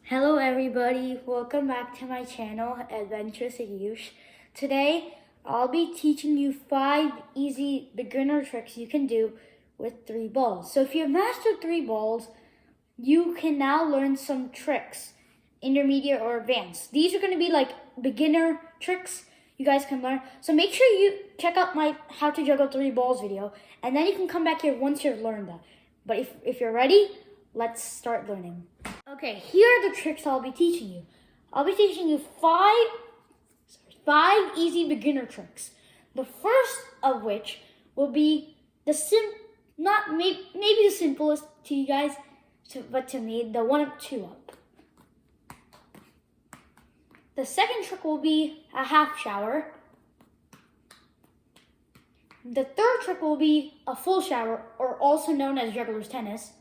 Hello everybody, welcome back to my channel, Adventures Ayush. Today, I'll be teaching you 5 easy beginner tricks you can do with 3 balls. So if you've mastered 3 balls, you can now learn some tricks, intermediate or advanced. These are going to be like beginner tricks you guys can learn. So make sure you check out my how to juggle 3 balls video, and then you can come back here once you've learned that. But if you're ready, let's start learning. Okay, here are the tricks I'll be teaching you. I'll be teaching you five easy beginner tricks. The first of which will be maybe the simplest to you guys, but to me, the 1-up, 2-up. The second trick will be a half shower. The third trick will be a full shower, or also known as juggler's tennis.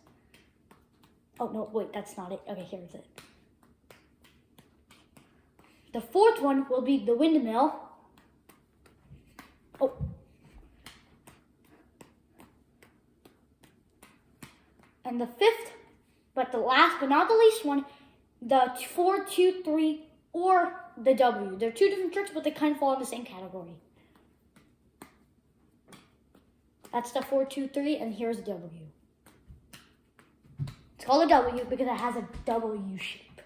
Oh, no, wait, that's not it. Okay, here's it. The fourth one will be the windmill. Oh. And the fifth, but the last but not the least one, the 4, 2, 3, or the W. They're 2 different tricks, but they kind of fall in the same category. That's the 4, 2, 3, and here's the W. It's called a W because it has a W shape.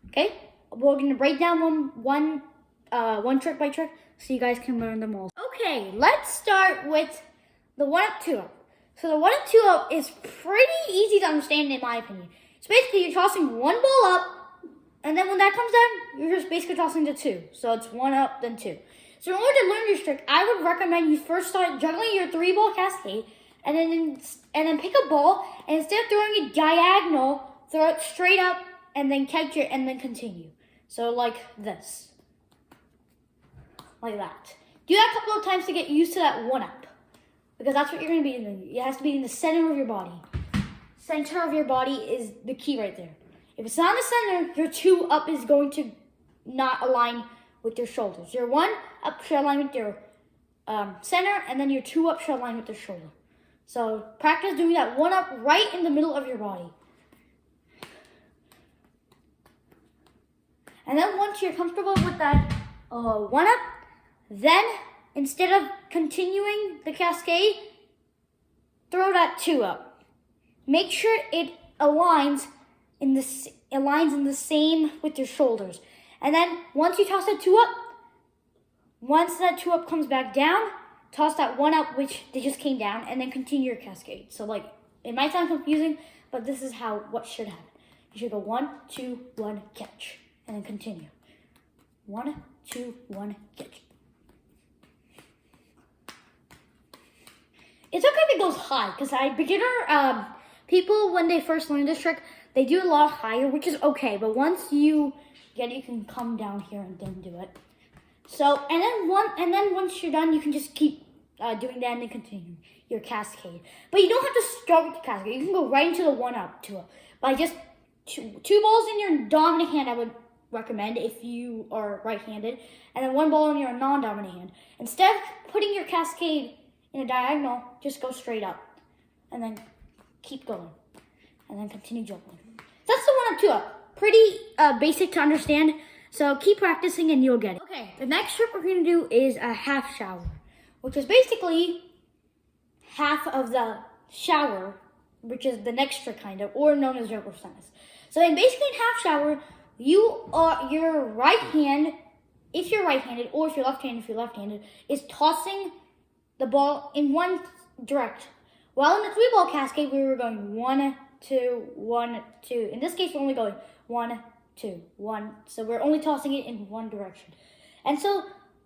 Okay, we're gonna break down one trick by trick so you guys can learn them all. Okay, let's start with the 1-up, 2-up. So the 1-up, 2-up is pretty easy to understand in my opinion. So basically you're tossing one ball up, and then when that comes down, you're just basically tossing the 2. So it's 1 up, then 2. So in order to learn this trick, I would recommend you first start juggling your 3-ball cascade, and then pick a ball, and instead of throwing it diagonal, throw it straight up, and then catch it, and then continue. So like this, like that. Do that a couple of times to get used to that 1-up, because that's what you're going to be doing. It has to be in the center of your body. Center of your body is the key right there. If it's not in the center, your 2-up is going to not align with your shoulders. Your 1-up should align with your center, and then your 2-up should align with the shoulder. So practice doing that 1-up right in the middle of your body. And then once you're comfortable with that 1-up, then instead of continuing the cascade, throw that 2-up. Make sure it aligns in the same with your shoulders. And then once you toss that 2-up, once that 2-up comes back down, toss that 1-up which they just came down, and then continue your cascade. So like, it might sound confusing, but this is what should happen. You should go 1, 2, 1, catch, and then continue. 1, 2, 1, catch. It's okay if it goes high, because beginner people, when they first learn this trick, they do a lot higher, which is okay. But once you get it, you can come down here and then do it. So, and then once you're done, you can just keep doing that and then continue your cascade. But you don't have to start with the cascade. You can go right into the 1-up, 2-up. By just two balls in your dominant hand, I would recommend if you are right-handed, and then 1 ball in your non-dominant hand. Instead of putting your cascade in a diagonal, just go straight up, and then keep going, and then continue juggling. That's the 1-up, 2-up. Pretty basic to understand, so keep practicing and you'll get it. Okay, the next trick we're going to do is a half shower, which is basically half of the shower, which is the next trick kind of, or known as juggler's tennis. So basically in half shower, your right hand, if you're right-handed, or if you're left-handed, is tossing the ball in one direction. While in the 3-ball cascade, we were going 1, 2, 1, 2. In this case, we're only going 1, 2, 1. So we're only tossing it in one direction. And so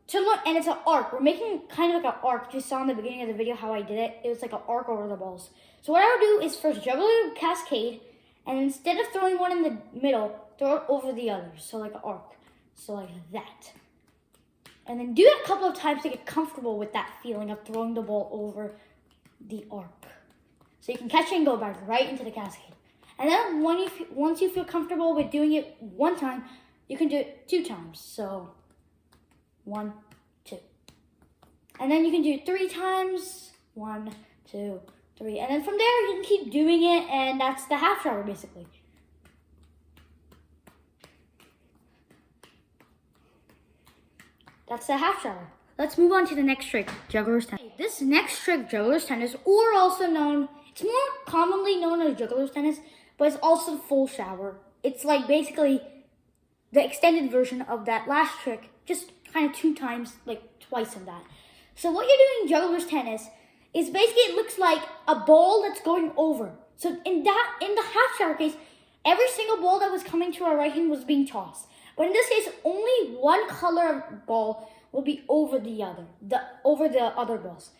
to learn, and it's an arc. We're making kind of like an arc. You saw in the beginning of the video how I did it. It was like an arc over the balls. So what I would do is first juggle your cascade, and instead of throwing one in the middle, throw it over the others. So like an arc. So like that. And then do it a couple of times to get comfortable with that feeling of throwing the ball over the arc. So you can catch it and go back right into the cascade. And then once you feel comfortable with doing it 1 time, you can do it 2 times. So 1, 2. And then you can do it 3 times. 1, 2, 3. And then from there, you can keep doing it, and that's the half shower, basically. That's the half shower. Let's move on to the next trick, juggler's tennis. This next trick, juggler's tennis, or also known, it's more commonly known as juggler's tennis, but it's also the full shower. It's like basically the extended version of that last trick, just kind of 2 times, like twice of that. So what you're doing in juggler's tennis is basically it looks like a ball that's going over. So in the half shower case, every single ball that was coming to our right hand was being tossed. But in this case, only one color of ball will be over the other balls.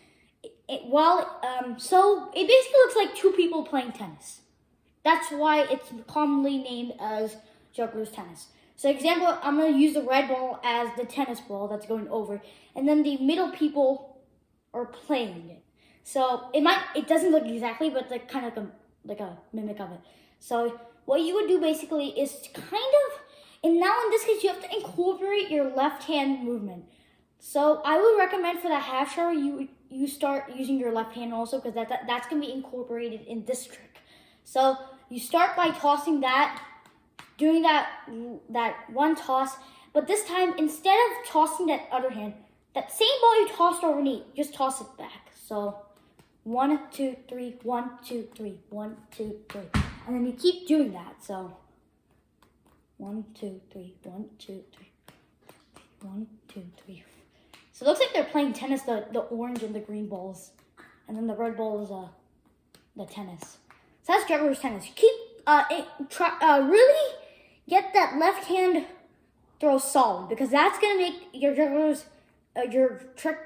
So it basically looks like 2 people playing tennis. That's why it's commonly named as juggler's tennis. So example, I'm going to use the red ball as the tennis ball that's going over, and then the middle people are playing it. So it doesn't look exactly, but it's kind of like a mimic of it. So what you would do basically is and now in this case, you have to incorporate your left hand movement. So I would recommend for the half shower, you start using your left hand also, because that's going to be incorporated in this trick. So you start by tossing that, doing that one toss, but this time, instead of tossing that other hand, that same ball you tossed overneath, just toss it back. So 1, 2, 3, 1, 2, 3, 1, 2, 3. And then you keep doing that. So 1, 2, 3, 1, 2, 3, 1, 2, 3. So it looks like they're playing tennis, the orange and the green balls. And then the red ball is the tennis. So that's juggler's tennis. You keep, really get that left hand throw solid, because that's going to make your juggler's, your trick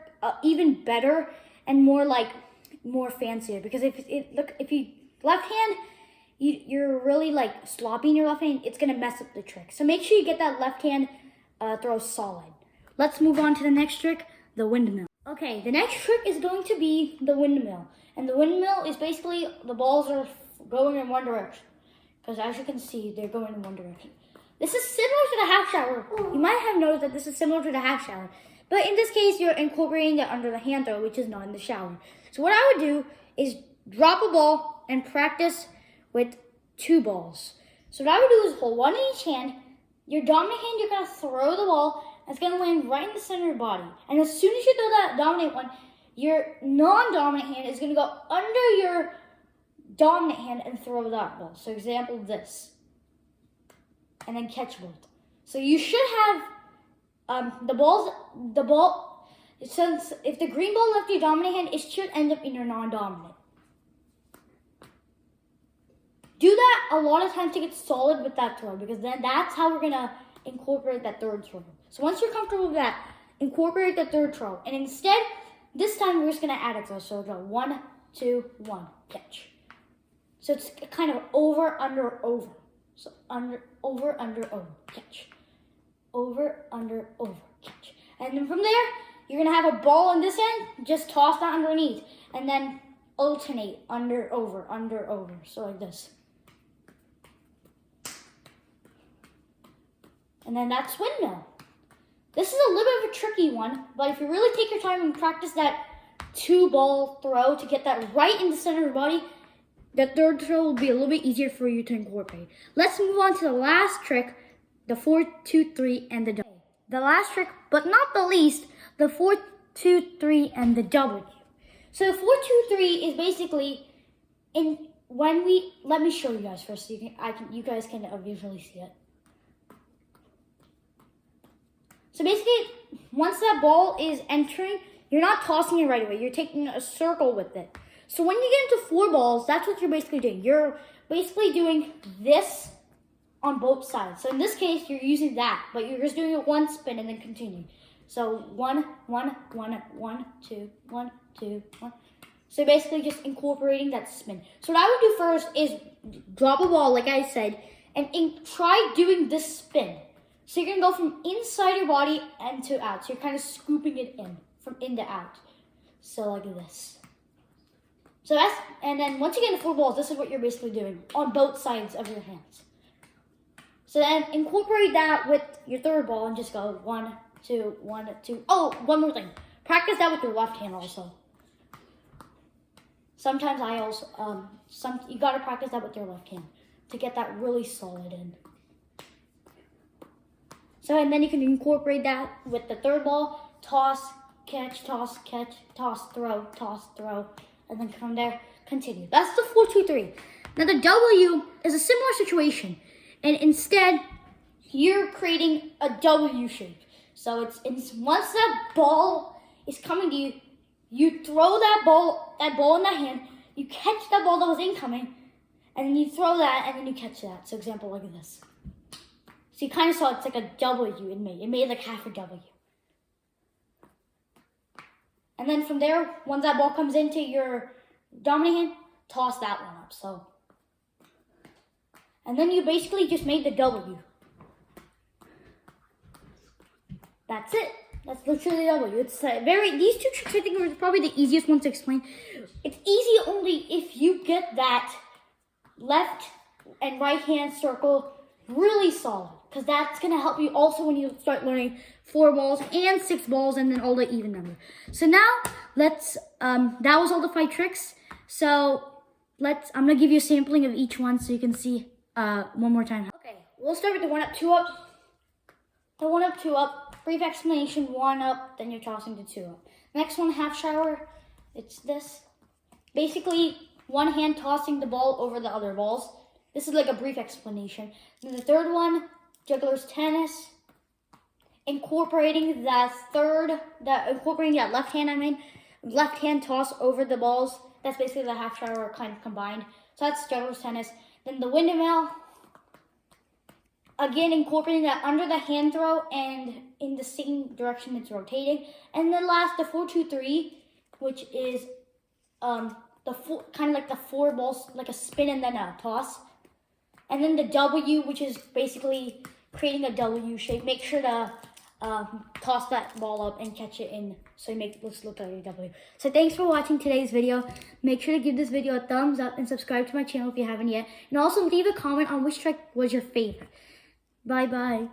even better and more fancier. Because if you left hand, you're really like sloppy in your left hand, it's going to mess up the trick. So make sure you get that left hand throw solid. Let's move on to the next trick, the windmill. Okay, the next trick is going to be the windmill. And the windmill is basically the balls are going in one direction. Because as you can see, they're going in one direction. This is similar to the half shower. You might have noticed that this is similar to the half shower. But in this case, you're incorporating it under the hand throw, which is not in the shower. So what I would do is drop a ball and practice with 2 balls. So what I would do is hold one in each hand. Your dominant hand, you're going to throw the ball. And it's going to land right in the center of your body. And as soon as you throw that dominant one, your non-dominant hand is going to go under your dominant hand and throw that ball. So example, this. And then catch both. So you should have the ball, since if the green ball left your dominant hand, it should end up in your non-dominant. Do that a lot of times to get solid with that throw, because then that's how we're going to incorporate that third throw. So once you're comfortable with that, incorporate the third throw. And instead, this time we're just going to add a throw. So we'll go 1, 2, 1, catch. So it's kind of over, under, over. So over, under, over, catch. Over, under, over, catch. And then from there, you're going to have a ball on this end, just toss that underneath. And then alternate, under, over, under, over. So like this. And then that's windmill. This is a little bit of a tricky one, but if you really take your time and practice that 2-ball throw to get that right in the center of your body, the third throw will be a little bit easier for you to incorporate. Let's move on to the last trick, the 4, 2, 3, and the W. The last trick, but not the least, the 4, 2, 3, and the W. So the 4, 2, 3 is basically let me show you guys first so you guys can visually see it. So basically, once that ball is entering, you're not tossing it right away. You're taking a circle with it. So when you get into 4 balls, that's what you're basically doing. You're basically doing this on both sides. So in this case, you're using that, but you're just doing it 1 spin and then continue. So 1, 1, 1, 1, 2, 1, 2, 1. So basically just incorporating that spin. So what I would do first is drop a ball, like I said, and try doing this spin. So you're going to go from inside your body and to out. So you're kind of scooping it in, from in to out. So like this. So and then once you get into 4 balls, this is what you're basically doing on both sides of your hands. So then incorporate that with your third ball and just go 1, 2, 1, 2. Oh, one more thing. Practice that with your left hand also. sometimes I also, you gotta practice that with your left hand to get that really solid in. So, and then you can incorporate that with the third ball, toss, catch, toss, throw, and then from there, continue. That's the 4-2-3. Now the W is a similar situation, and instead, you're creating a W shape. So it's once that ball is coming to you, you throw that ball in the hand, you catch that ball that was incoming, and then you throw that, and then you catch that. So example like this. So you kind of saw it's like a W it made. It made like half a W. And then from there, once that ball comes into your dominant hand, toss that one up. So, and then you basically just made the W. That's it. That's literally W. It's these two tricks I think are probably the easiest ones to explain. It's easy only if you get that left and right hand circle really solid, because that's going to help you also when you start learning 4 balls and 6 balls and then all the even number. So now let's, that was all the 5 tricks. So I'm going to give you a sampling of each one so you can see one more time. Okay, we'll start with the 1-up, 2-up. The 1-up, 2-up, brief explanation, 1-up, then you're tossing to 2-up. Next one, half shower, it's this. Basically, one hand tossing the ball over the other balls. This is like a brief explanation. Then the third one, juggler's tennis. Incorporating that left hand, left hand toss over the balls. That's basically the half shower kind of combined. So that's juggler's tennis. Then the windmill. Again, incorporating that under the hand throw and in the same direction it's rotating. And then last, the 4-2-3, which is kind of like the 4 balls, like a spin and then a toss. And then the W, which is basically creating a W shape. Make sure to toss that ball up and catch it in so you make this look like a W. So thanks for watching today's video. Make sure to give this video a thumbs up and subscribe to my channel if you haven't yet. And also leave a comment on which trick was your favorite. Bye-bye.